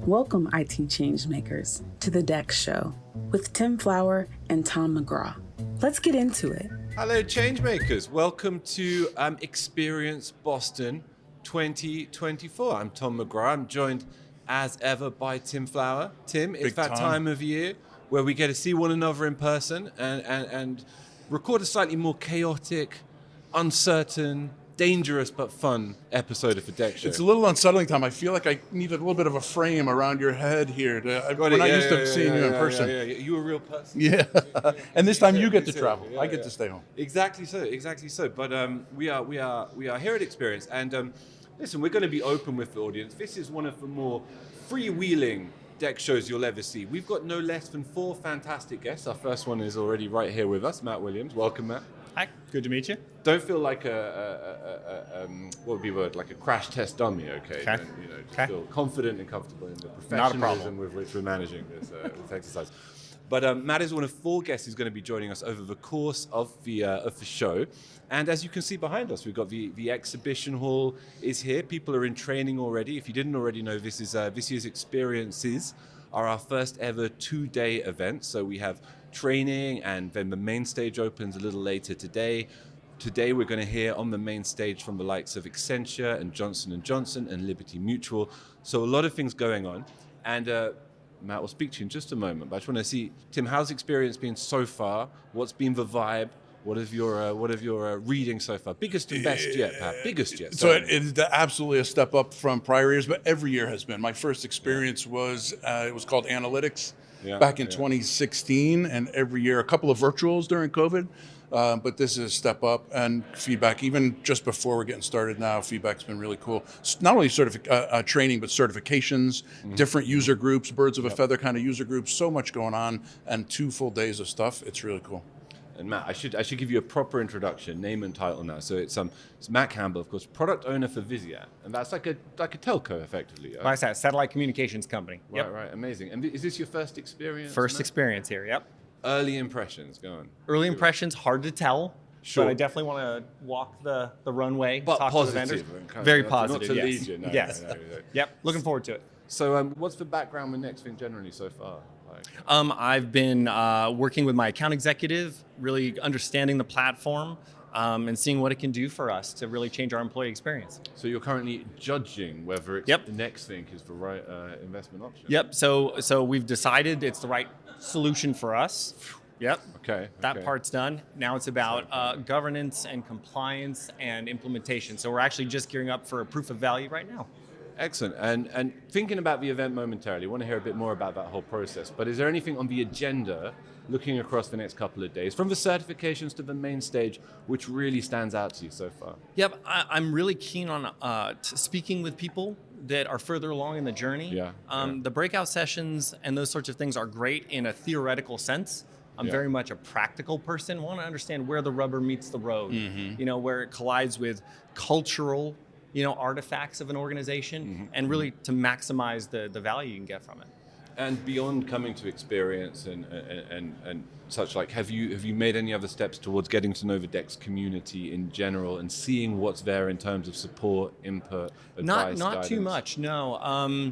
Welcome, IT changemakers, to the DEX Show with Tim Flower and Tom McGraw. Let's get into it. Hello, changemakers. Welcome to Experience Boston 2024. I'm Tom McGraw. I'm joined, as ever, by Tim Flower. Tim, it's that time of year where we get to see one another in person and record a slightly more chaotic, uncertain, dangerous but fun episode of the DEX Show. It's a little unsettling, Tom. I feel like I need a little bit of a frame around your head here. We're not used to seeing you in person. Yeah. You a real person. Yeah, and this time you get to travel. I get to stay home. Exactly so. But we are here at Experience, and listen, we're going to be open with the audience. This is one of the more freewheeling DEX shows you'll ever see. We've got no less than 4 fantastic guests. Our first one is already right here with us, Matt Williams. Welcome, Matt. Hi, good to meet you. Don't feel like what would be the word, like a crash test dummy, okay? Okay. And, just feel confident and comfortable in the professionalism with which we're managing this exercise. But Matt is one of 4 guests who's going to be joining us over the course of the show. And as you can see behind us, we've got the exhibition hall is here. People are in training already. If you didn't already know, this year's Experiences are our first ever 2-day event. So we have training, and then the main stage opens a little later today. Today we're going to hear on the main stage from the likes of Accenture and Johnson & Johnson and Liberty Mutual. So a lot of things going on. And Matt will speak to you in just a moment, but I just want to see, Tim, how's Experience been so far? What's been the vibe? What have your reading so far? Biggest and best yet, Pat? Biggest yet. So it is absolutely a step up from prior years, but every year has been. My first experience was called Analytics back in 2016, and every year a couple of virtuals during COVID. But this is a step up, and feedback, even just before we're getting started now, feedback's been really cool. Not only training, but certifications, different user groups, birds of a feather kind of user groups, so much going on, and 2 full days of stuff. It's really cool. And Matt, I should give you a proper introduction, name and title now. So it's Matt Campbell, of course, product owner for Viasat, and that's like a telco, effectively. Viasat, satellite communications company. Right, amazing. And is this your first experience? First Matt? experience here. Yep. Early impressions, go on. Early impressions, hard to tell. Sure. But I definitely want to walk the runway, but talk positive, to the vendors. very positive. Not to yes. lead you. No, yes. No. Yep. Looking forward to it. So, what's the background with NextThing generally so far? I've been working with my account executive, really understanding the platform, and seeing what it can do for us to really change our employee experience. So you're currently judging whether the NextThing is the right investment option. Yep. So we've decided it's the right solution for us. Yep. Okay. That part's done. Now it's about governance and compliance and implementation. So we're actually just gearing up for a proof of value right now. Excellent. And thinking about the event momentarily, I want to hear a bit more about that whole process. But is there anything on the agenda, looking across the next couple of days, from the certifications to the main stage, which really stands out to you so far? Yep. I'm really keen on speaking with people that are further along in the journey. The breakout sessions and those sorts of things are great in a theoretical sense. I'm very much a practical person, want to understand where the rubber meets the road, where it collides with cultural artifacts of an organization, and really to maximize the value you can get from it. And beyond coming to Experience and such, like, have you made any other steps towards getting to know the DEX community in general and seeing what's there in terms of support, input, advice, Not guidance? too much, no.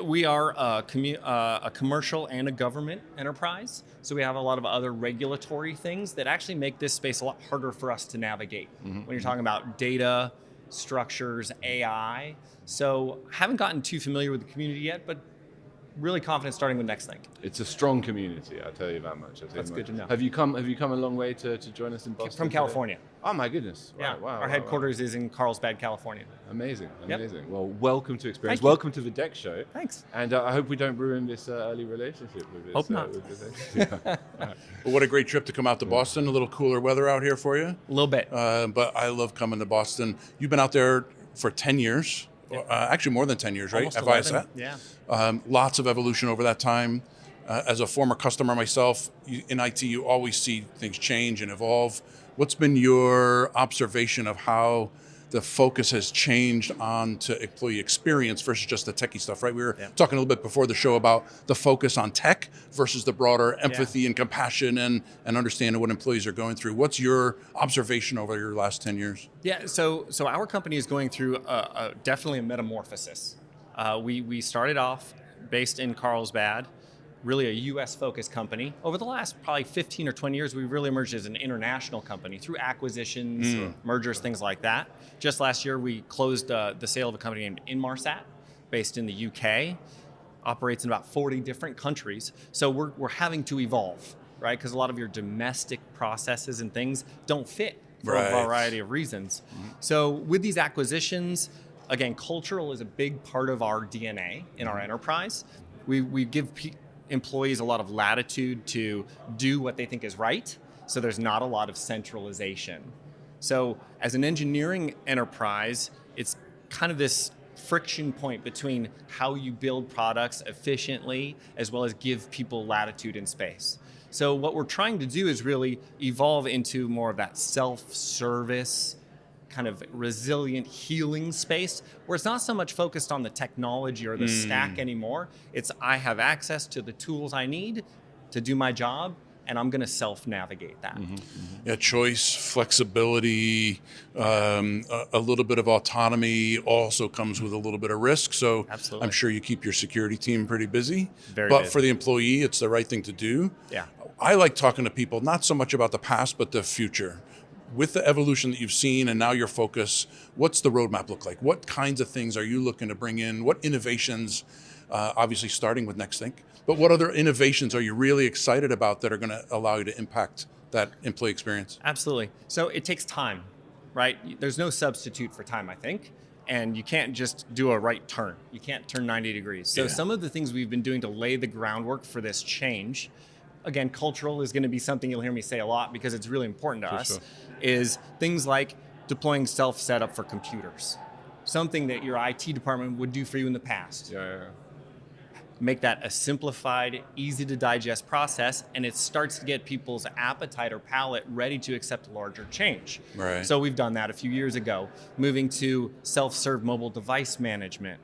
We are a commercial and a government enterprise, so we have a lot of other regulatory things that actually make this space a lot harder for us to navigate. When you're talking about data, structures, AI. So haven't gotten too familiar with the community yet, but really confident starting with NextThing. It's a strong community, I'll tell you that much. That's good to know. Have you come a long way to join us in Boston? From California. Oh my goodness. Yeah. Wow. Our headquarters is in Carlsbad, California. Amazing. Yep. Well, welcome to Experience. Thank you. Welcome to the DEX show. Thanks. And I hope we don't ruin this early relationship with this. Hope not. Well, what a great trip to come out to Boston. A little cooler weather out here for you. A little bit. But I love coming to Boston. You've been out there for 10 years. Actually more than 10 years, right? Almost At 11. Viasat. Yeah. Lots of evolution over that time. As a former customer myself, in IT, you always see things change and evolve. What's been your observation of how the focus has changed on to employee experience versus just the techie stuff, right? We were talking a little bit before the show about the focus on tech versus the broader empathy and compassion and understanding what employees are going through. What's your observation over your last 10 years? Yeah, so our company is going through definitely a metamorphosis. We started off based in Carlsbad, really a US-focused company. Over the last probably 15 or 20 years, we've really emerged as an international company through acquisitions, mergers, things like that. Just last year, we closed the sale of a company named Inmarsat, based in the UK, operates in about 40 different countries. So we're having to evolve, right? Because a lot of your domestic processes and things don't fit for a variety of reasons. So with these acquisitions, again, cultural is a big part of our DNA in our enterprise. We give employees a lot of latitude to do what they think is right, so there's not a lot of centralization. So as an engineering enterprise, it's kind of this friction point between how you build products efficiently as well as give people latitude and space. So what we're trying to do is really evolve into more of that self-service, kind of resilient healing space where it's not so much focused on the technology or the stack anymore. It's I have access to the tools I need to do my job, and I'm going to self-navigate that. Yeah, choice, flexibility, a little bit of autonomy also comes with a little bit of risk. So Absolutely. I'm sure you keep your security team pretty busy. Very but busy. For the employee, it's the right thing to do. Yeah. I like talking to people, not so much about the past, but the future. With the evolution that you've seen and now your focus, what's the roadmap look like? What kinds of things are you looking to bring in? What innovations, obviously starting with NextThink, but what other innovations are you really excited about that are going to allow you to impact that employee experience? Absolutely. So it takes time, right? There's no substitute for time, I think. And you can't just do a right turn. You can't turn 90 degrees. So some of the things we've been doing to lay the groundwork for this change, again, cultural is going to be something you'll hear me say a lot because it's really important to us, is things like deploying self-setup for computers. Something that your IT department would do for you in the past. Make that a simplified, easy to digest process, and it starts to get people's appetite or palate ready to accept larger change. Right. So we've done that a few years ago, moving to self-serve mobile device management,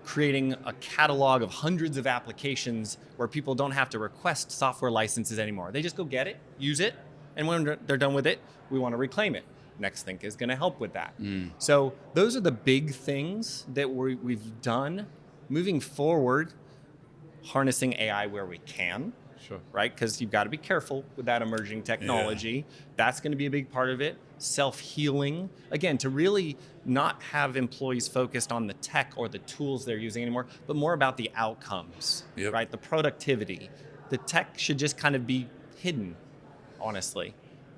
creating a catalog of hundreds of applications where people don't have to request software licenses anymore. They just go get it, use it, and when they're done with it, we want to reclaim it. NextThink is going to help with that. So those are the big things that we've done. Moving forward, harnessing AI where we can, right? Because you've got to be careful with that emerging technology. That's going to be a big part of it. Self-healing, again, to really not have employees focused on the tech or the tools they're using anymore, but more about the outcomes, right? The productivity. The tech should just kind of be hidden, honestly.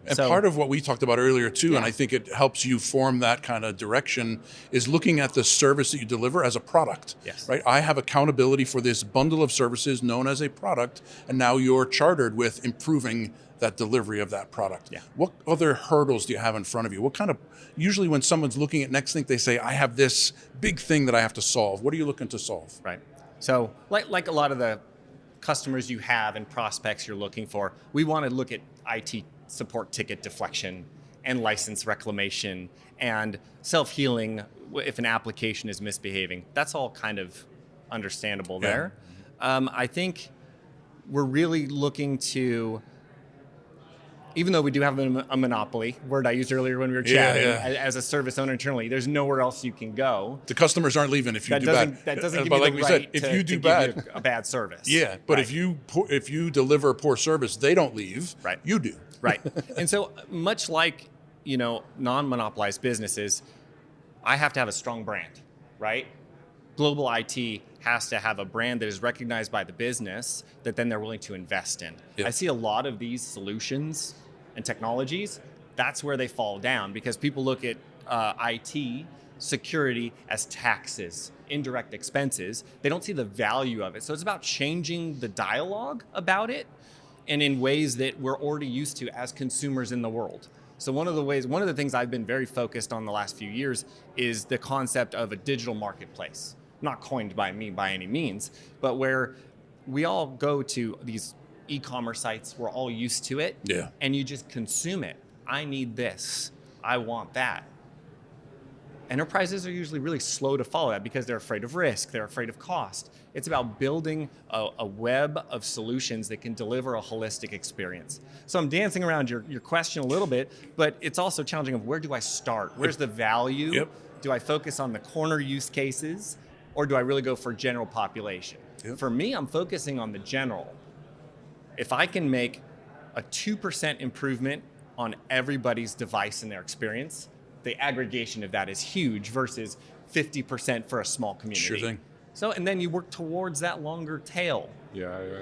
And part of what we talked about earlier too, and I think it helps you form that kind of direction, is looking at the service that you deliver as a product. Right? I have accountability for this bundle of services known as a product, and now you're chartered with improving that delivery of that product. What other hurdles do you have in front of you? What kind of, usually when someone's looking at NextThink, they say, I have this big thing that I have to solve. What are you looking to solve? Right. So like a lot of the customers you have and prospects you're looking for, we want to look at IT support ticket deflection and license reclamation and self-healing if an application is misbehaving. That's all kind of understandable there. I think we're really looking to, even though we do have a monopoly, word I used earlier when we were chatting, as a service owner internally, there's nowhere else you can go. The customers aren't leaving if you do bad. That doesn't give you the right to give you a bad service. But if you deliver poor service, they don't leave. You do. And so much like, non-monopolized businesses, I have to have a strong brand, right? Global IT has to have a brand that is recognized by the business that then they're willing to invest in. I see a lot of these solutions and technologies, that's where they fall down because people look at IT security as taxes, indirect expenses. They don't see the value of it. So it's about changing the dialogue about it and in ways that we're already used to as consumers in the world. So one of the things I've been very focused on the last few years is the concept of a digital marketplace. Not coined by me by any means, but where we all go to these e-commerce sites, we're all used to it, and you just consume it. I need this, I want that. Enterprises are usually really slow to follow that because they're afraid of risk, they're afraid of cost. It's about building a web of solutions that can deliver a holistic experience. So I'm dancing around your question a little bit, but it's also challenging of where do I start? Where's the value? Do I focus on the corner use cases? or do I really go for general population? Yep. For me, I'm focusing on the general. If I can make a 2% improvement on everybody's device and their experience, the aggregation of that is huge versus 50% for a small community. Sure thing. So, and then you work towards that longer tail. Yeah.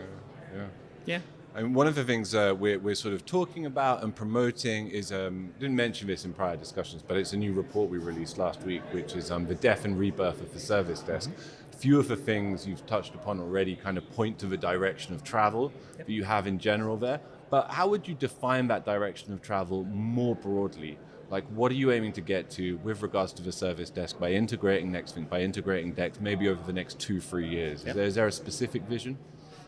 And one of the things we're sort of talking about and promoting is, didn't mention this in prior discussions, but it's a new report we released last week, which is the death and rebirth of the service desk. A few of the things you've touched upon already kind of point to the direction of travel that you have in general there. But how would you define that direction of travel more broadly? Like, what are you aiming to get to with regards to the service desk by integrating NextThink, by integrating DEX, maybe over the next 2-3 years? Is there a specific vision?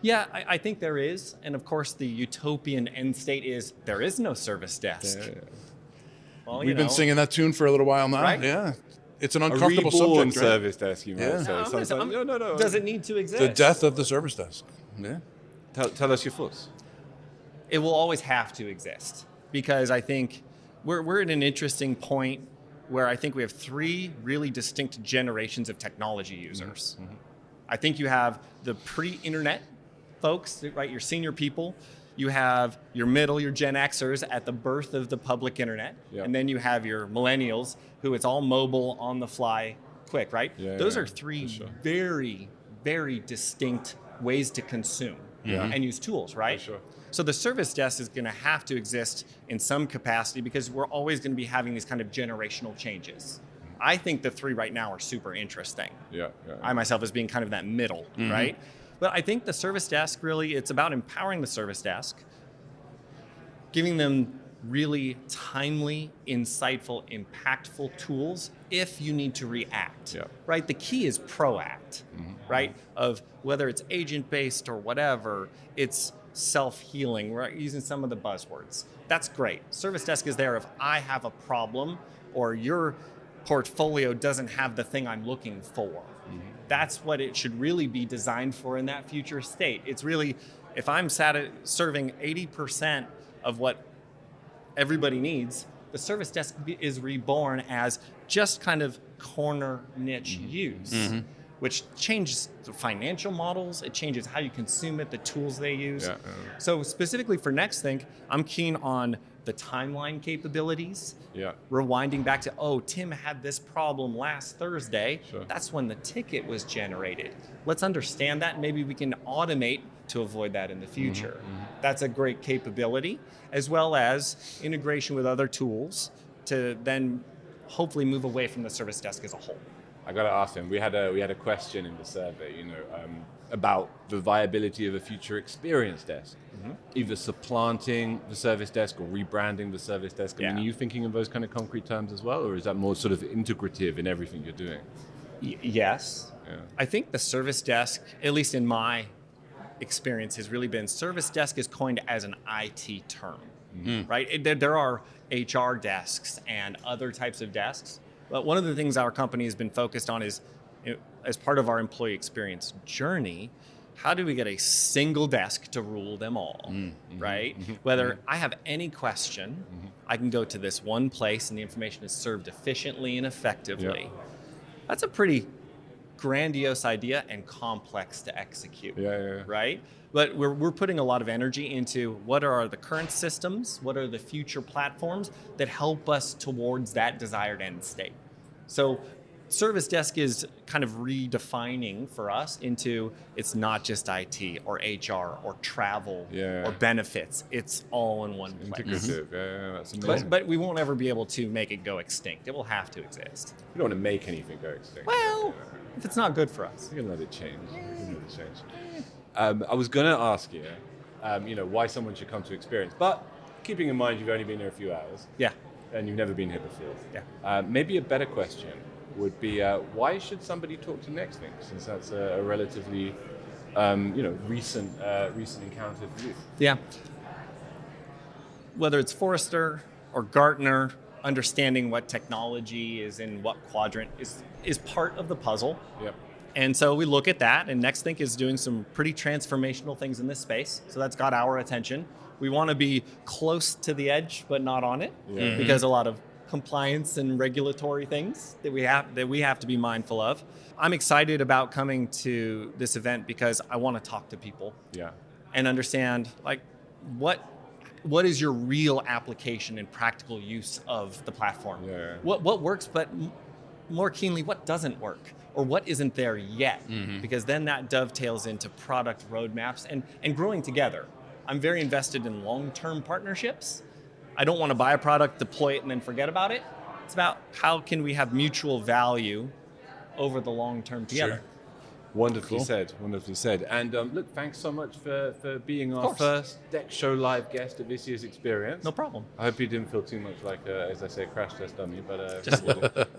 Yeah, I think there is. And of course, the utopian end state is there is no service desk. Yeah. Well, We've been singing that tune for a little while now. Right? Yeah. It's an uncomfortable subject, right? Service desk, you might say. No. Does it need to exist? The death of the service desk. Yeah. Tell us your thoughts. It will always have to exist because I think we're at an interesting point where I think we have 3 really distinct generations of technology users. Mm-hmm. I think you have the pre-internet folks, right? Your senior people. You have your middle, your Gen Xers at the birth of the public internet. Yep. And then you have your millennials who it's all mobile, on the fly, quick, right? Those are 3 very, very distinct ways to consume and use tools, right? For sure. So the service desk is going to have to exist in some capacity because we're always going to be having these kind of generational changes. I think the 3 right now are super interesting. I myself as being kind of that middle, right? But I think the service desk really, it's about empowering the service desk, giving them really timely, insightful, impactful tools if you need to react, right? The key is proact, right? Of whether it's agent-based or whatever, it's self-healing. We're using some of the buzzwords. That's great. Service desk is there if I have a problem or your portfolio doesn't have the thing I'm looking for. That's what it should really be designed for in that future state. It's really, if I'm serving 80% of what everybody needs, the service desk is reborn as just kind of corner niche use, which changes the financial models. It changes how you consume it, the tools they use. So specifically for NextThink, I'm keen on the timeline capabilities, rewinding back to, Tim had this problem last Thursday. That's when the ticket was generated. Let's understand that. Maybe we can automate to avoid that in the future. That's a great capability, as well as integration with other tools to then hopefully move away from the service desk as a whole. I got to ask him. We had a question in the survey, about the viability of a future experience desk, either supplanting the service desk or rebranding the service desk. I mean, are you thinking of those kind of concrete terms as well, or is that more sort of integrative in everything you're doing? Yes. I think the service desk, at least in my experience, has really been service desk is coined as an IT term, right? There are HR desks and other types of desks. But one of the things our company has been focused on is, as part of our employee experience journey, how do we get a single desk to rule them all, right? Whether I have any question, I can go to this one place and the information is served efficiently and effectively. That's a pretty grandiose idea and complex to execute, right? But we're putting a lot of energy into what are the current systems, what are the future platforms that help us towards that desired end state. So service desk is kind of redefining for us into it's not just IT or HR or travel or benefits. It's all in one place. Integrative, that's amazing. But we won't ever be able to make it go extinct. It will have to exist. You don't want to make anything go extinct. Well, if it's not good for us. You can let it change. I was going to ask you, why someone should come to experience, but keeping in mind you've only been here a few hours. And you've never been here before. Maybe a better question would be, why should somebody talk to NextThink, since that's a relatively, recent encounter for you? Whether it's Forrester or Gartner, understanding what technology is in what quadrant is part of the puzzle. And so we look at that, and NextThink is doing some pretty transformational things in this space. So that's got our attention. We want to be close to the edge, but not on it, because a lot of compliance and regulatory things that we have to be mindful of. I'm excited about coming to this event because I want to talk to people. Yeah. And understand like what is your real application and practical use of the platform. Yeah. What works, but more keenly, what doesn't work or what isn't there yet, because then that dovetails into product roadmaps and growing together. I'm very invested in long-term partnerships. I don't want to buy a product, deploy it, and then forget about it. It's about how can we have mutual value over the long term together. Sure. Wonderfully said. And look, thanks so much for being our first DEX Show live guest at this year's experience. No problem. I hope you didn't feel too much like, as I say, a crash test dummy, but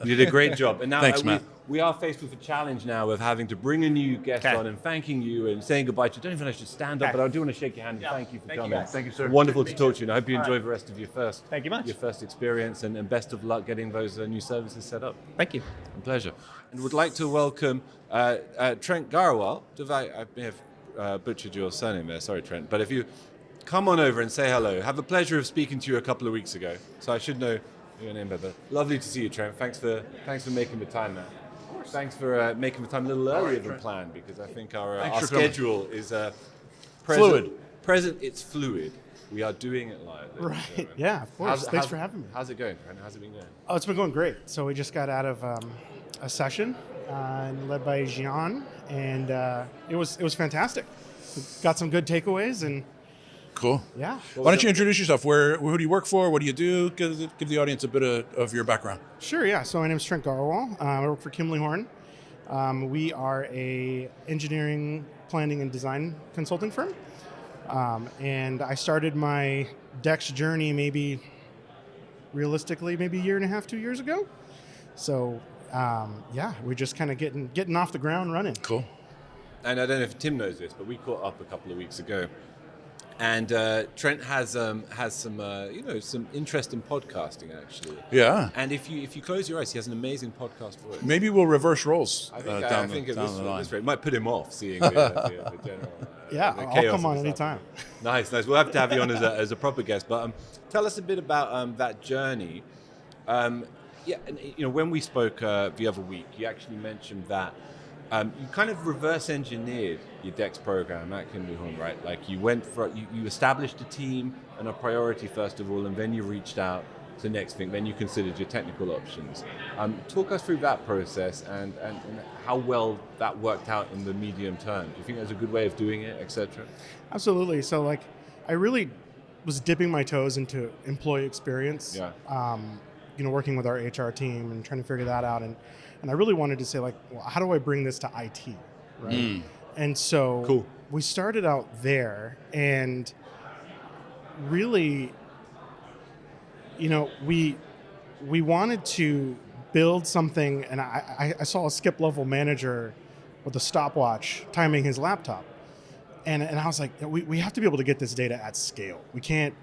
you did a great job. And now thanks, Matt. We are faced with a challenge now of having to bring a new guest on and thanking you and saying goodbye to you. Don't even know if I should stand up, but I do want to shake your hand and thank you for coming. Thank you, sir. Wonderful to talk to you. And I hope you enjoy the rest of your Thank you much. Your first experience, and best of luck getting those new services set up. Thank you. A pleasure. And would like to welcome Trent Garewal. I may have butchered your surname there, sorry Trent, but if you come on over and say hello. Have the pleasure of speaking to you a couple of weeks ago, so I should know your name better. Lovely to see you, Trent. Thanks for making the time, man. Thanks for making the time a little earlier than planned, because I think our schedule is fluid. It's fluid. We are doing it live. Right. Yeah, of course. Thanks for having me. How's it going, Trent? How's it been going? Oh, it's been going great. So we just got out of a session led by Jian, and it was fantastic. We got some good takeaways, and cool. Yeah. Why don't you introduce yourself? Who do you work for? What do you do? Give the audience a bit of your background. Sure. Yeah. So my name is Trent Garewal. I work for Kimley-Horn. We are a engineering, planning, and design consulting firm. And I started my DEX journey realistically maybe a year and a half, 2 years ago. So we're just kind of getting off the ground running. Cool. And I don't know if Tim knows this, but we caught up a couple of weeks ago. And Trent has some some interest in podcasting, actually. Yeah. And if you close your eyes, he has an amazing podcast voice. Maybe we'll reverse roles. I think at this rate, it might put him off seeing the general. I'll come on anytime. Nice. We'll have to have you on as a proper guest. But tell us a bit about that journey. When we spoke the other week, you actually mentioned that you kind of reverse engineered your DEX program at Kimley-Horn, right? Like you went for you established a team and a priority first of all, and then you reached out to the next thing. Then you considered your technical options. Talk us through that process and how well that worked out in the medium term. Do you think there's a good way of doing it, etc.? Absolutely. So I really was dipping my toes into employee experience. Yeah. Working with our HR team and trying to figure that out, and I really wanted to say how do I bring this to IT, right? And so we started out there, and really, we wanted to build something, and I saw a skip level manager with a stopwatch timing his laptop, and I was like, we have to be able to get this data at scale. We can't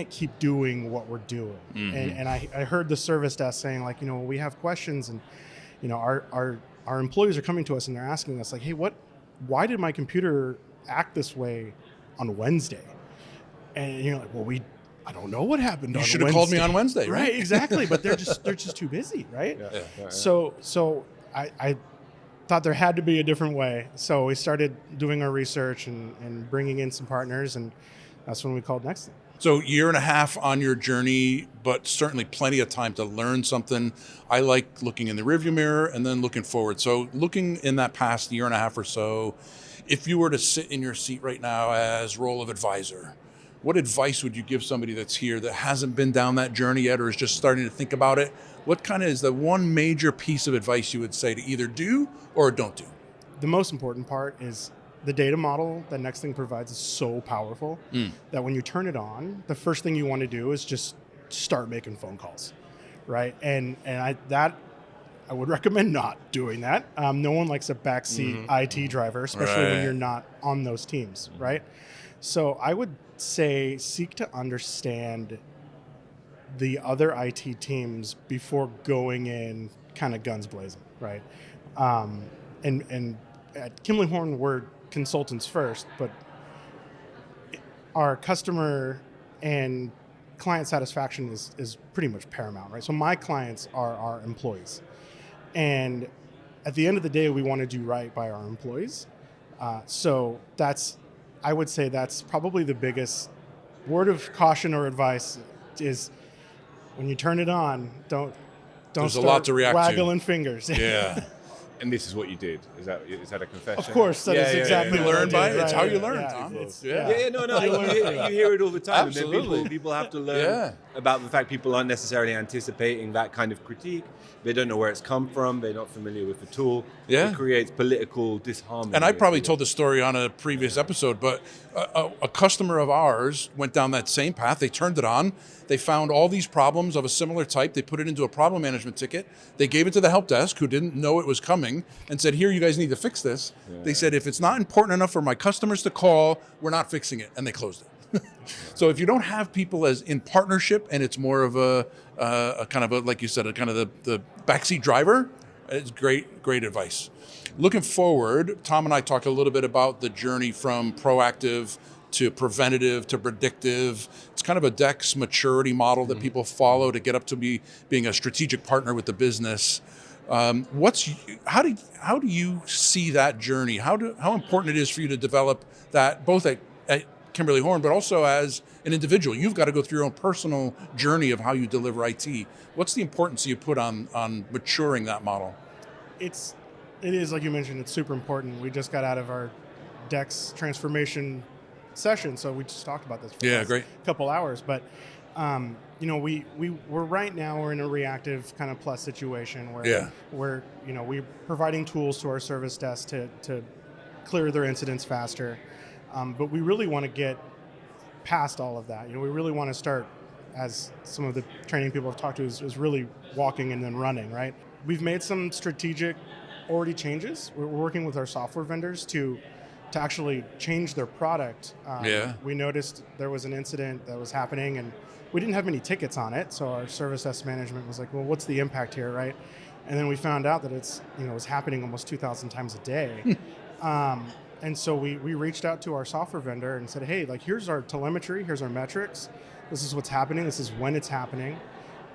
keep doing what we're doing. And I heard the service desk saying we have questions, and our employees are coming to us and they're asking us hey, why did my computer act this way on Wednesday? And you're like, I don't know what happened on Wednesday. You should have called me on Wednesday, right? Right, exactly. But they're just too busy, right? Yeah. So I thought there had to be a different way. So we started doing our research and bringing in some partners, and that's when we called Next. So year and a half on your journey, but certainly plenty of time to learn something. I like looking in the rearview mirror and then looking forward. So looking in that past year and a half or so, if you were to sit in your seat right now as role of advisor, what advice would you give somebody that's here that hasn't been down that journey yet or is just starting to think about it? What kind of is the one major piece of advice you would say to either do or don't do? The most important part is the data model that Nexthing provides is so powerful that when you turn it on, the first thing you want to do is just start making phone calls, right? And I would recommend not doing that. No one likes a backseat IT driver, especially when you're not on those teams, right? So I would say seek to understand the other IT teams before going in kind of guns blazing, right? And at Kimley-Horn, we're consultants first, but our customer and client satisfaction is pretty much paramount, right? So my clients are our employees. And at the end of the day, we want to do right by our employees. So I would say that's probably the biggest word of caution or advice is when you turn it on, don't There's start a lot to react waggling fingers. Yeah. And this is what you did. Is that a confession? Of course, that is exactly what I learned did. by it. It's Right, how you right, learn, yeah. Tom. You hear it all the time. Absolutely. And then people have to learn about the fact people aren't necessarily anticipating that kind of critique. They don't know where it's come from. They're not familiar with the tool. Yeah. It creates political disharmony. And I probably told the story on a previous episode, but a customer of ours went down that same path. They turned it on. They found all these problems of a similar type. They put it into a problem management ticket. They gave it to the help desk, who didn't know it was coming, and said, here, you guys need to fix this. Yeah. They said, if it's not important enough for my customers to call, we're not fixing it. And they closed it. So if you don't have people as in partnership, and it's more of a kind of a, like you said, a kind of the backseat driver, it's great advice. Looking forward, Tom and I talked a little bit about the journey from proactive to preventative to predictive. It's kind of a DEX maturity model that people follow to get up to being a strategic partner with the business. How do you see that journey? How important it is for you to develop that both at Kimley-Horn, but also as an individual? You've got to go through your own personal journey of how you deliver IT. What's the importance you put on maturing that model? It is, like you mentioned, it's super important. We just got out of our DEX transformation session, so we just talked about this for a couple hours. But we're right now we're in a reactive kind of plus situation where we're providing tools to our service desk to clear their incidents faster. But we really want to get past all of that. We really want to start, as some of the training people have talked to, is really walking and then running, right? We've made some strategic already changes. We're working with our software vendors to actually change their product. We noticed there was an incident that was happening, and we didn't have many tickets on it, so our service desk management was like, well, what's the impact here, right? And then we found out that it was happening almost 2,000 times a day. And so we reached out to our software vendor and said, hey, here's our telemetry, here's our metrics, this is what's happening, this is when it's happening.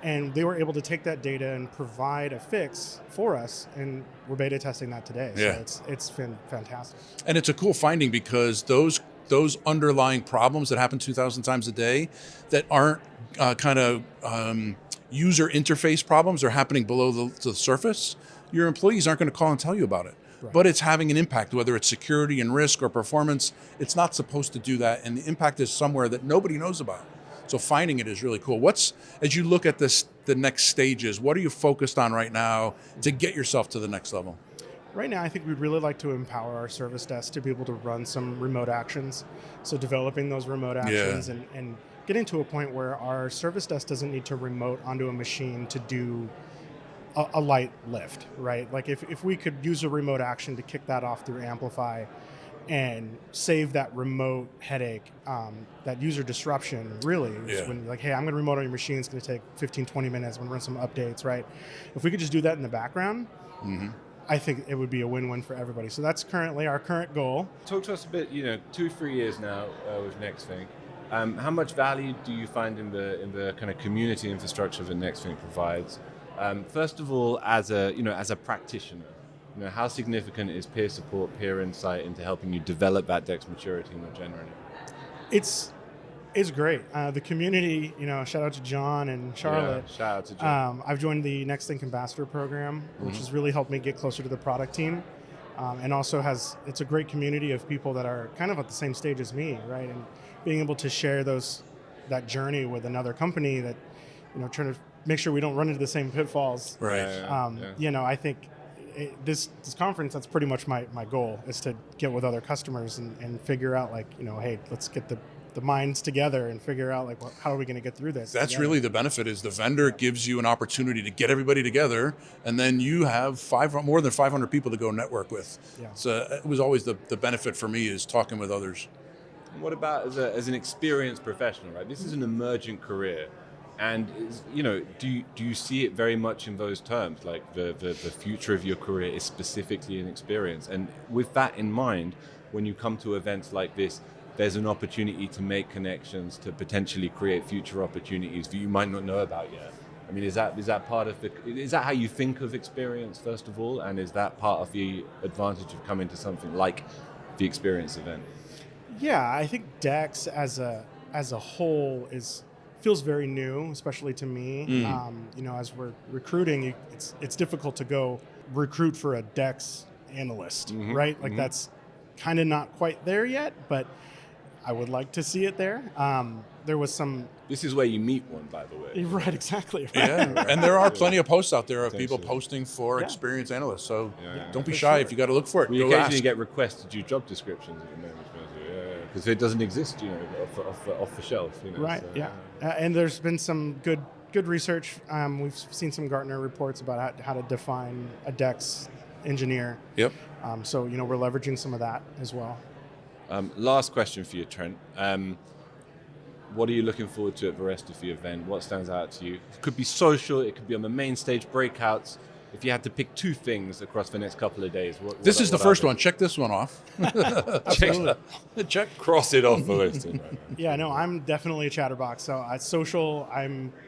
And they were able to take that data and provide a fix for us, and we're beta testing that today. Yeah. So it's been fantastic. And it's a cool finding because those underlying problems that happen 2,000 times a day that aren't user interface problems are happening below the surface. Your employees aren't going to call and tell you about it. Right. But it's having an impact, whether it's security and risk or performance. It's not supposed to do that, and the impact is somewhere that nobody knows about. So finding it is really cool. As you look at the next stages, what are you focused on right now to get yourself to the next level? Right now, I think we'd really like to empower our service desk to be able to run some remote actions. So developing those remote actions and getting to a point where our service desk doesn't need to remote onto a machine to do a light lift, right? Like if we could use a remote action to kick that off through Amplify and save that remote headache, that user disruption, really. When hey, I'm going to remote on your machine, it's going to take 15, 20 minutes, I'm going to run some updates, right? If we could just do that in the background, I think it would be a win-win for everybody. So that's currently our current goal. Talk to us a bit, 2-3 years now with NextThink. How much value do you find in the kind of community infrastructure that NextThink provides? First of all, as a practitioner, how significant is peer support, peer insight into helping you develop that DEX maturity more generally? It's great. The community, shout out to John and Charlotte. Yeah, shout out to John. I've joined the NextThink Ambassador program, which has really helped me get closer to the product team. And also it's a great community of people that are kind of at the same stage as me, right? And being able to share that journey with another company that, trying to make sure we don't run into the same pitfalls. Right. I think this conference, that's pretty much my goal, is to get with other customers and figure out hey, let's get the minds together and figure out how are we going to get through this. That's really the benefit, is the vendor gives you an opportunity to get everybody together, and then you have more than 500 people to go network with. Yeah. So it was always the benefit for me, is talking with others. What about as an experienced professional, right? This is an emergent career. And do you see it very much in those terms, like the future of your career is specifically in experience? And with that in mind, when you come to events like this, there's an opportunity to make connections, to potentially create future opportunities that you might not know about yet. I mean, is that part of is that how you think of experience, first of all? And is that part of the advantage of coming to something like the experience event? Yeah, I think DEX as a whole feels very new, especially to me. As we're recruiting, it's difficult to go recruit for a DEX analyst, right? Like that's kind of not quite there yet, but I would like to see it there. There was some... This is where you meet one, by the way. Right, exactly. Right. Yeah, and there are plenty of posts out there of people posting for experienced analysts, so don't be shy if you got to look for it. We occasionally get requests to do job descriptions at the moment, because it doesn't exist, off the shelf. Right, so, and there's been some good research. We've seen some Gartner reports about how to define a DEX engineer. Yep. So, we're leveraging some of that as well. Last question for you, Trent. What are you looking forward to at the rest of the event? What stands out to you? It could be social, it could be on the main stage breakouts. If you had to pick two things across the next couple of days, this is the first one. Check this one off. Check. Cross it off the list. Yeah, no, I'm definitely a chatterbox. So at social,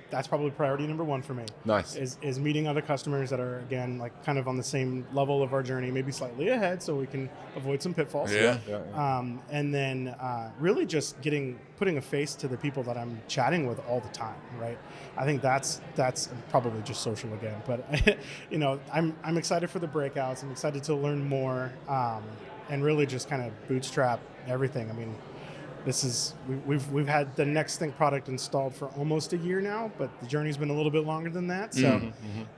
that's probably priority number one for me. Nice. Is meeting other customers that are, again, like kind of on the same level of our journey, maybe slightly ahead, so we can avoid some pitfalls. Yeah. And then really just putting a face to the people that I'm chatting with all the time, right? I think that's probably just social again. But I'm excited for the breakouts. I'm excited to learn more, and really just kind of bootstrap everything. I mean, we've had the Next Think product installed for almost a year now, but the journey's been a little bit longer than that. So,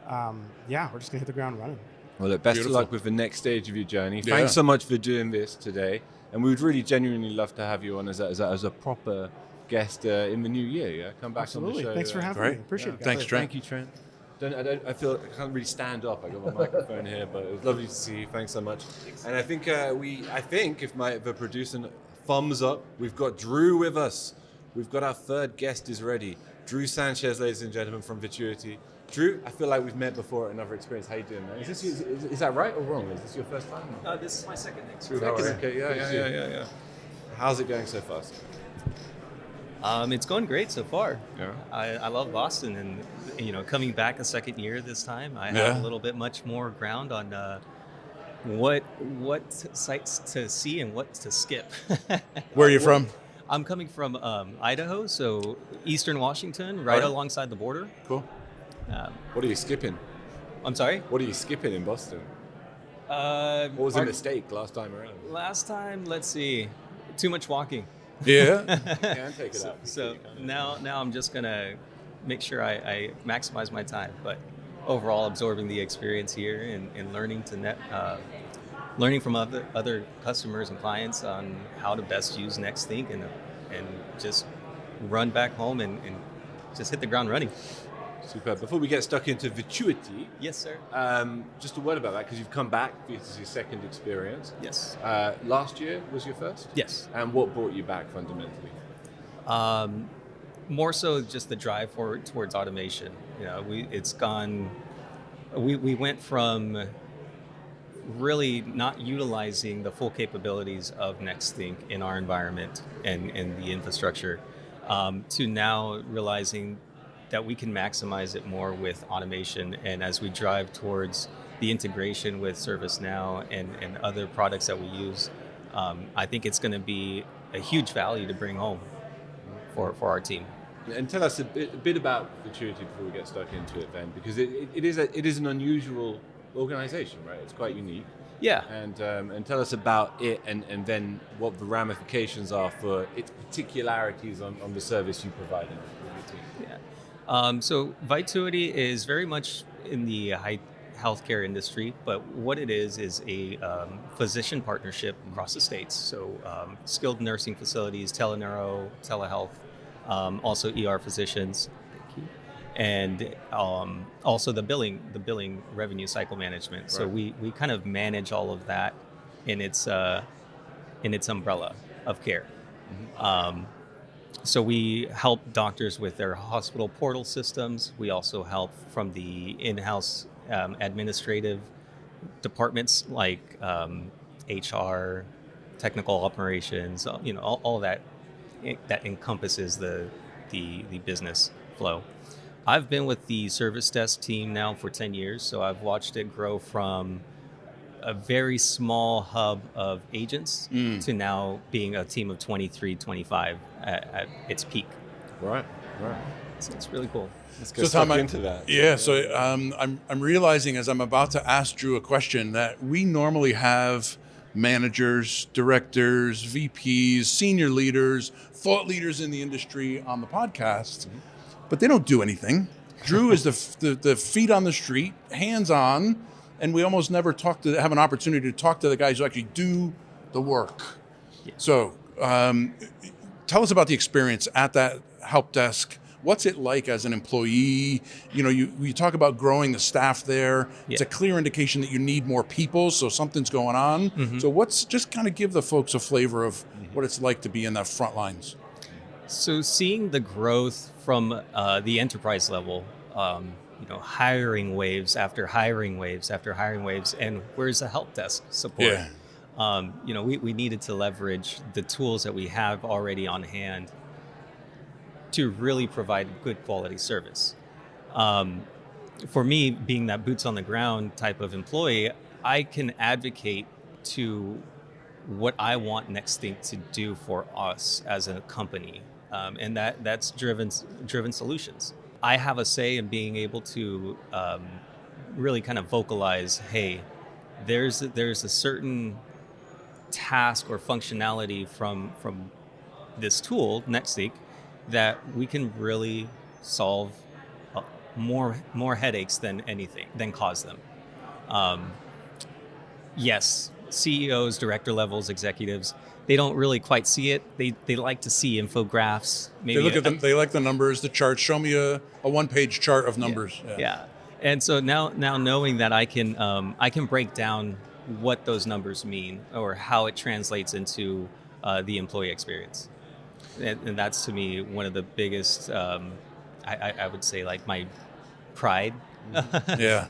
we're just gonna hit the ground running. Well, look, best of luck with the next stage of your journey. Thanks so much for doing this today, and we would really genuinely love to have you on as a proper guest in the new year. Yeah, come back on the show. Thanks for having me. Appreciate it. Thanks, Trent. Thank you, Trent. I feel I can't really stand up. I got my microphone here, but it was lovely to see you. Thanks so much. And I think if the producer thumbs up, we've got Drew with us. We've got our third guest is ready. Drew Sanchez, ladies and gentlemen, from Vituity. Drew, I feel like we've met before at another experience. How you doing, man? Is that right or wrong? Is this your first time? This is my second experience. Okay, yeah. How's it going so far? It's going great so far. Yeah. I love Boston, and coming back a second year this time, I have a little bit much more ground on what sites to see and what to skip. Where are you from? I'm coming from Idaho, so Eastern Washington, right alongside the border. Cool. What are you skipping? I'm sorry? What are you skipping in Boston? What was a mistake last time around? Last time, let's see, too much walking. Yeah. Can take it out. So now I'm just gonna make sure I maximize my time, but overall absorbing the experience here and learning learning from other customers and clients on how to best use Next Think and just run back home and just hit the ground running. Super. Before we get stuck into Vituity, yes, sir. Just a word about that, because you've come back. This is your second experience. Yes. Last year was your first? Yes. And what brought you back fundamentally? More so just the drive towards automation. We went from really not utilizing the full capabilities of Next Think in our environment and the infrastructure, to now realizing that we can maximize it more with automation. And as we drive towards the integration with ServiceNow and other products that we use, I think it's going to be a huge value to bring home for our team. And tell us a bit about Vituity before we get stuck into it then, because it is an unusual organization, right? It's quite unique. Yeah. And tell us about it and then what the ramifications are for its particularities on the service you provide with your team. Yeah. So Vituity is very much in the healthcare industry, but what it is a physician partnership across the states. So skilled nursing facilities, teleneuro, telehealth, also ER physicians. Thank you. And also the billing revenue cycle management. Right. So we kind of manage all of that in its umbrella of care. Mm-hmm. So we help doctors with their hospital portal systems. We also help from the in-house administrative departments like HR, technical operations, all that encompasses the business flow. I've been with the service desk team now for 10 years, so I've watched it grow from a very small hub of agents to now being a team of 23, 25 at its peak. Right. So it's really cool. Let's go stuck into that. Yeah, so I'm realizing as I'm about to ask Drew a question that we normally have managers, directors, VPs, senior leaders, thought leaders in the industry on the podcast, but they don't do anything. Drew is the feet on the street, hands on, and we almost never have an opportunity to talk to the guys who actually do the work. Yeah. So tell us about the experience at that help desk. What's it like as an employee? You talk about growing the staff there. Yeah. It's a clear indication that you need more people, so something's going on. Mm-hmm. So just kind of give the folks a flavor of what it's like to be in the front lines. So seeing the growth from the enterprise level, hiring waves after hiring waves after hiring waves, and where's the help desk support? Yeah. We needed to leverage the tools that we have already on hand to really provide good quality service. For me, being that boots on the ground type of employee, I can advocate to what I want Nextthink to do for us as a company, and that's driven solutions. I have a say in being able to really kind of vocalize, hey, there's a certain task or functionality from this tool, Nextthink, that we can really solve more headaches than cause them. Yes, CEOs, director levels, executives, they don't really quite see it. They like to see infographics. Maybe they look at them. They like the numbers, the charts. Show me a one-page chart of numbers. Yeah. And so now knowing that I can break down what those numbers mean or how it translates into the employee experience. And that's, to me, one of the biggest, I would say, like my pride,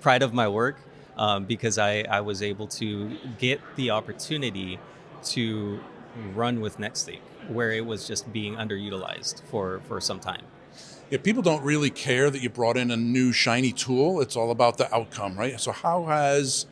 pride of my work, because I was able to get the opportunity to run with Nextthink, where it was just being underutilized for some time. Yeah, people don't really care that you brought in a new shiny tool. It's all about the outcome, right? So how as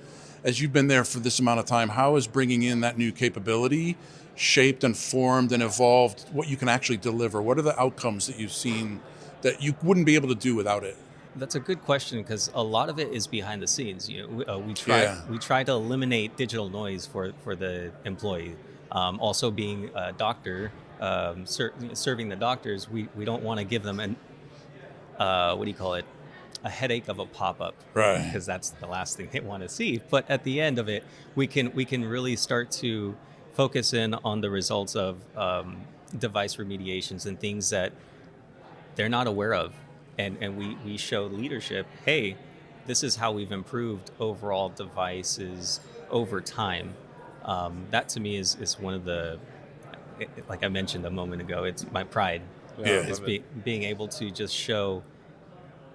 you've been there for this amount of time, how is bringing in that new capability shaped and formed and evolved what you can actually deliver? What are the outcomes that you've seen that you wouldn't be able to do without it? That's a good question, because a lot of it is behind the scenes. We try to eliminate digital noise for the employee. Also, being a doctor, serving the doctors, we don't want to give them a headache of a pop-up, right? Because that's the last thing they want to see. But at the end of it, we can really start to focus in on the results of device remediations and things that they're not aware of. And we show leadership, hey, this is how we've improved overall devices over time. That to me is one of the, like I mentioned a moment ago, it's my pride. Is being able to just show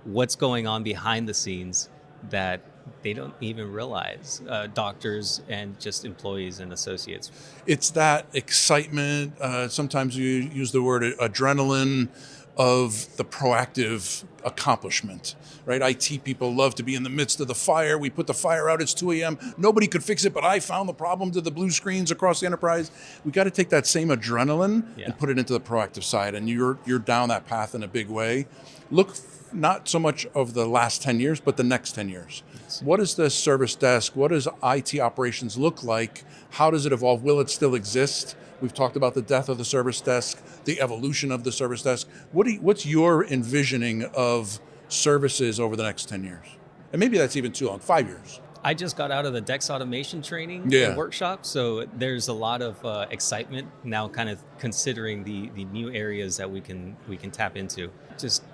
what's going on behind the scenes that they don't even realize, doctors and just employees and associates. It's that excitement, sometimes you use the word adrenaline, of the proactive accomplishment, right? IT people love to be in the midst of the fire. We put the fire out, it's 2 a.m. Nobody could fix it, but I found the problem to the blue screens across the enterprise. We got to take that same adrenaline and put it into the proactive side, and you're down that path in a big way. Look, not so much of the last 10 years, but the next 10 years. Yes. What is the service desk? What does IT operations look like? How does it evolve? Will it still exist? We've talked about the death of the service desk, the evolution of the service desk. What's your envisioning of services over the next 10 years? And maybe that's even too long, 5 years. I just got out of the DEX automation training and workshop, so there's a lot of excitement now, kind of considering the new areas that we can tap into. Just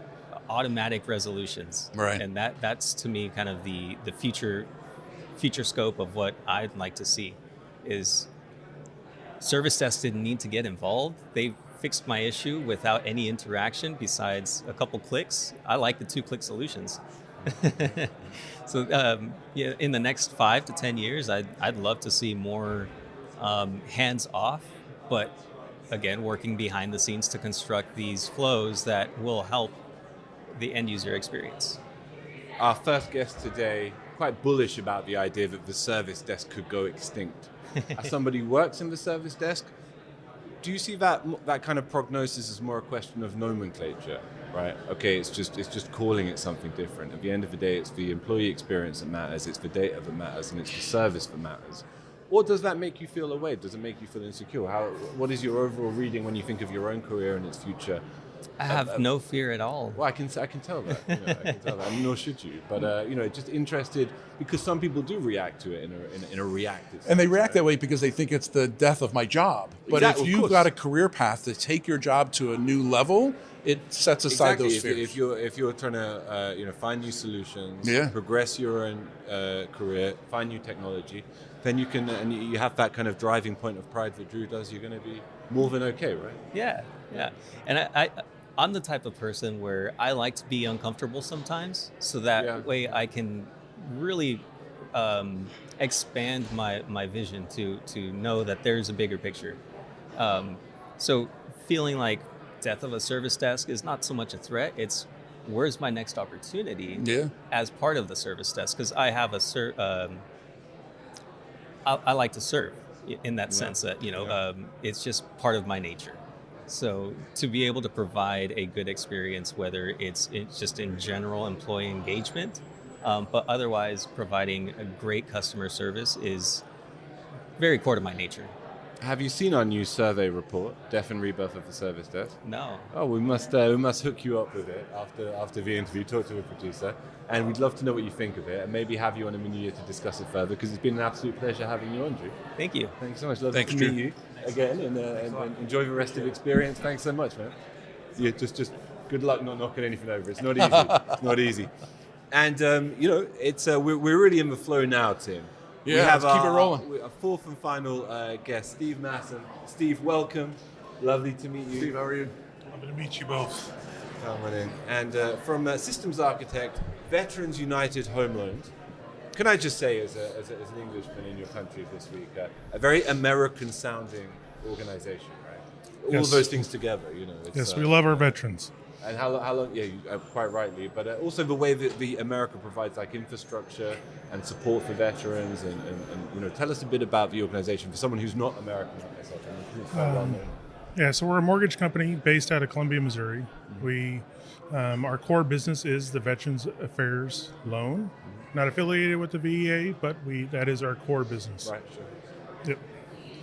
automatic resolutions, right? And that's to me kind of the future scope of what I'd like to see is. Service desk didn't need to get involved. They fixed my issue without any interaction besides a couple clicks. I like the 2-click solutions. So in the next 5 to 10 years, I'd love to see more hands off, but again, working behind the scenes to construct these flows that will help the end user experience. Our first guest today, quite bullish about the idea that the service desk could go extinct. As somebody who works in the service desk, do you see that kind of prognosis as more a question of nomenclature, right? Okay, it's just calling it something different. At the end of the day, it's the employee experience that matters, it's the data that matters, and it's the service that matters. Or does that make you feel away? Does it make you feel insecure? What is your overall reading when you think of your own career and its future? I have no fear at all. Well, I can tell that. I can tell that. Nor should you. But just interested because some people do react to it in a reactive sense. And they react that way because they think it's the death of my job. But if you've got a career path to take your job to a new level, it sets aside those fears. If you're trying to find new solutions, progress your own career, find new technology, then you can, and you have that kind of driving point of pride that Drew does. You're going to be more than okay, right? Yeah. And I'm the type of person where I like to be uncomfortable sometimes, so that way I can really expand my vision to know that there's a bigger picture. So feeling like death of a service desk is not so much a threat, it's where's my next opportunity as part of the service desk, because I have I like to serve in that sense that it's just part of my nature. So to be able to provide a good experience, whether it's just in general employee engagement, but otherwise providing a great customer service is very core to my nature. Have you seen our new survey report, Death and Rebirth of the Service Desk? No. Oh, we must hook you up with it after the interview, talk to a producer, and we'd love to know what you think of it, and maybe have you on in the new year to discuss it further, because it's been an absolute pleasure having you on, Drew. Thank you. Thanks so much. Lovely to meet you again, and enjoy the rest of the experience. Thanks so much, man. Yeah, just good luck not knocking anything over. It's not easy. It's not easy. And it's we're really in the flow now, Tim. Yeah, let's keep it rolling. A fourth and final guest, Steve Masson. Steve, welcome. Lovely to meet you. Steve, how are you? Lovely to meet you both. Come on in. And from Systems Architect, Veterans United Home Loans. Can I just say, as an Englishman in your country this week, a very American-sounding organization, right? All of those things together, Yes, we love our veterans. And how long? Yeah, quite rightly. But also the way that the America provides like infrastructure and support for veterans, and tell us a bit about the organization for someone who's not American like myself. Who's quite well known. Yeah, so we're a mortgage company based out of Columbia, Missouri. We, our core business is the Veterans Affairs loan. Not affiliated with the VEA, but that is our core business. Right. Sure. Yep.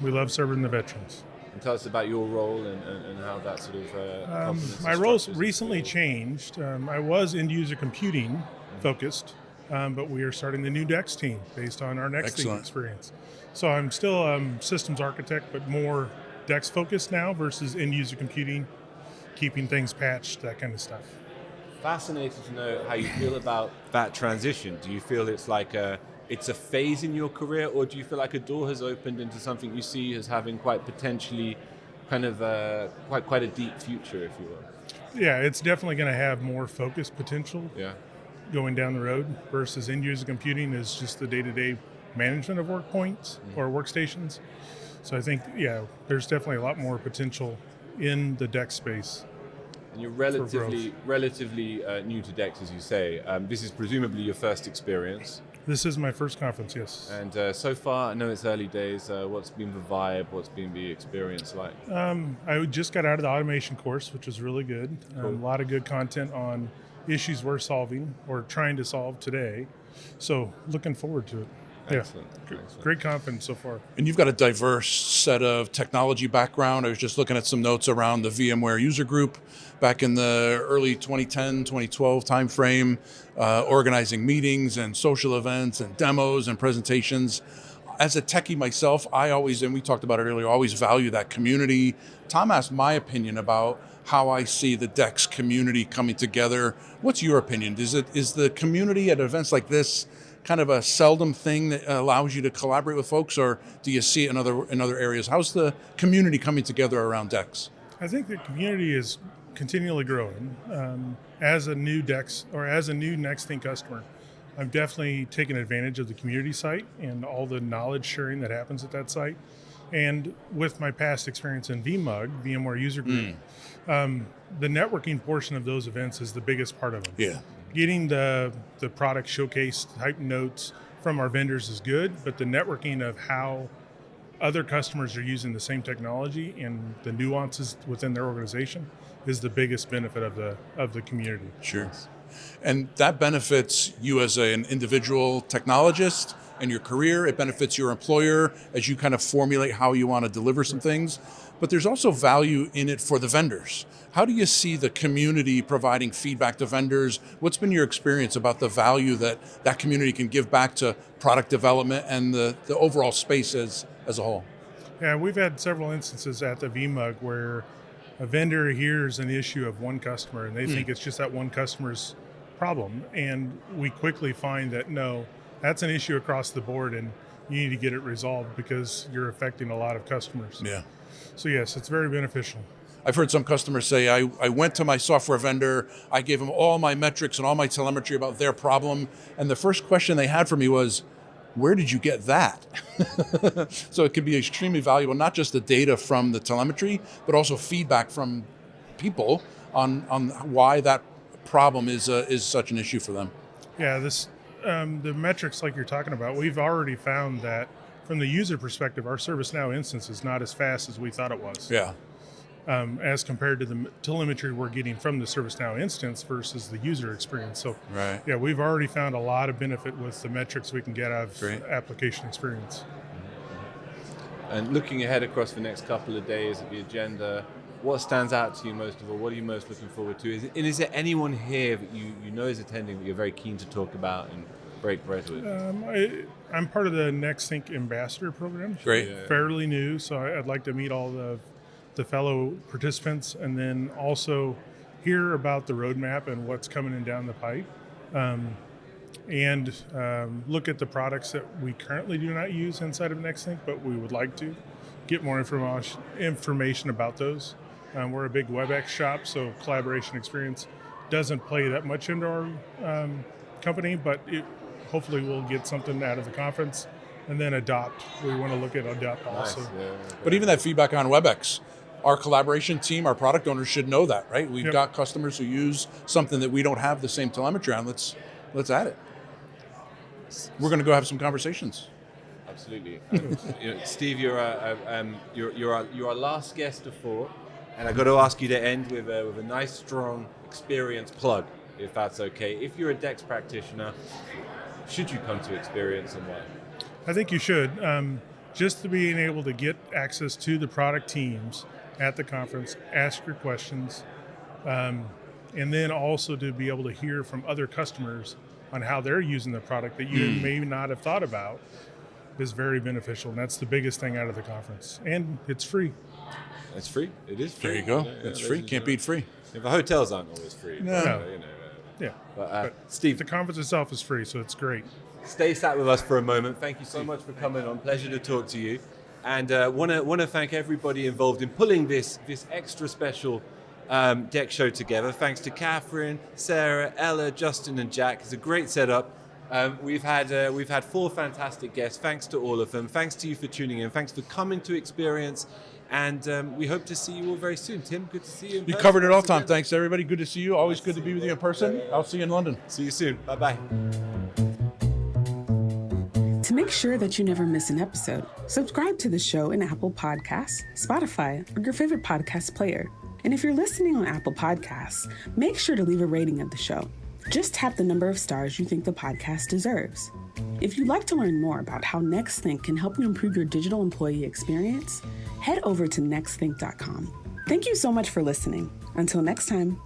We love serving the veterans. And tell us about your role and how that sort of my role's recently changed. I was end-user computing focused, but we are starting the new DEX team based on our next team experience. So I'm still systems architect, but more DEX focused now versus end-user computing, keeping things patched, that kind of stuff. Fascinated to know how you feel about that transition. Do you feel it's like it's a phase in your career, or do you feel like a door has opened into something you see as having quite potentially kind of quite a deep future, if you will? Yeah, it's definitely going to have more focus potential going down the road versus end-user computing is just the day-to-day management of work points or workstations. So I think, there's definitely a lot more potential in the DEX space. And you're relatively new to DEX, as you say. This is presumably your first experience. This is my first conference, yes. And so far, I know it's early days. What's been the vibe? What's been the experience like? I just got out of the automation course, which was really good. Cool. A lot of good content on issues we're solving or trying to solve today. So looking forward to it. Excellent. Yeah, great conference so far. And you've got a diverse set of technology background. I was just looking at some notes around the VMware user group back in the early 2010, 2012 timeframe, organizing meetings and social events and demos and presentations. As a techie myself, I always, and we talked about it earlier, always value that community. Tom asked my opinion about how I see the DEX community coming together. What's your opinion? Is the community at events like this kind of a seldom thing that allows you to collaborate with folks, or do you see it in other areas? How's the community coming together around DEX? I think the community is continually growing. As a new DEX or as a new Nexthing customer, I've definitely taken advantage of the community site and all the knowledge sharing that happens at that site. And with my past experience in VMUG, VMware User Group, the networking portion of those events is the biggest part of them. Yeah. Getting the product showcased, hype notes from our vendors is good, but the networking of how other customers are using the same technology and the nuances within their organization is the biggest benefit of the community. Sure. And that benefits you as an individual technologist and your career. It benefits your employer as you kind of formulate how you want to deliver some things. But there's also value in it for the vendors. How do you see the community providing feedback to vendors? What's been your experience about the value that community can give back to product development and the overall space as a whole? Yeah, we've had several instances at the VMUG where a vendor hears an issue of one customer and they think it's just that one customer's problem. And we quickly find that, no, that's an issue across the board and you need to get it resolved because you're affecting a lot of customers. Yeah. So yes, it's very beneficial. I've heard some customers say, I went to my software vendor, I gave them all my metrics and all my telemetry about their problem, and the first question they had for me was, where did you get that? So it can be extremely valuable, not just the data from the telemetry, but also feedback from people on why that problem is such an issue for them. Yeah, the metrics like you're talking about, we've already found that from the user perspective, our ServiceNow instance is not as fast as we thought it was. Yeah. As compared to the telemetry we're getting from the ServiceNow instance versus the user experience. So, right. Yeah, we've already found a lot of benefit with the metrics we can get out of application experience. And looking ahead across the next couple of days at the agenda, what stands out to you most of all? What are you most looking forward to? Is there anyone here that you know is attending that you're very keen to talk about and break bread with? I'm part of the NextThink Ambassador program. Great. Fairly new, so I'd like to meet all the fellow participants and then also hear about the roadmap and what's coming in down the pipe, and look at the products that we currently do not use inside of NextThink, but we would like to get more information about those. We're a big WebEx shop, so collaboration experience doesn't play that much into our company, but hopefully we'll get something out of the conference. And then adopt. We want to look at adopt also. Nice. Yeah. But even that feedback on WebEx, our collaboration team, our product owners should know that, right? We've got customers who use something that we don't have the same telemetry on. Let's add it. We're going to go have some conversations. Absolutely. Steve, you're our last guest of 4, and I've got to ask you to end with a nice, strong experience plug, if that's okay. If you're a DEX practitioner, should you come to Experience and why? I think you should. Just to being able to get access to the product teams at the conference, ask your questions, and then also to be able to hear from other customers on how they're using the product that you may not have thought about is very beneficial. And that's the biggest thing out of the conference. And it's free. It's free. It is free. There you go. It's free. Can't beat free. If the hotels aren't always free. No. Yeah. But Steve, the conference itself is free, so it's great. Stay sat with us for a moment. Thank you so much for coming on. Pleasure to talk to you. And want to thank everybody involved in pulling this extra special DEX show together. Thanks to Kathryn, Sarah, Ella, Justin, and Jack. It's a great setup. We've had 4 fantastic guests. Thanks to all of them. Thanks to you for tuning in. Thanks for coming to Experience. And we hope to see you all very soon. Tim, good to see you in person. You covered it all, Tom. Thanks, everybody. Good to see you. Always good to be with you in person. I'll see you in London. See you soon. Bye-bye. To make sure that you never miss an episode, subscribe to the show in Apple Podcasts, Spotify, or your favorite podcast player. And if you're listening on Apple Podcasts, make sure to leave a rating of the show. Just tap the number of stars you think the podcast deserves. If you'd like to learn more about how NextThink can help you improve your digital employee experience, head over to nextthink.com. Thank you so much for listening. Until next time.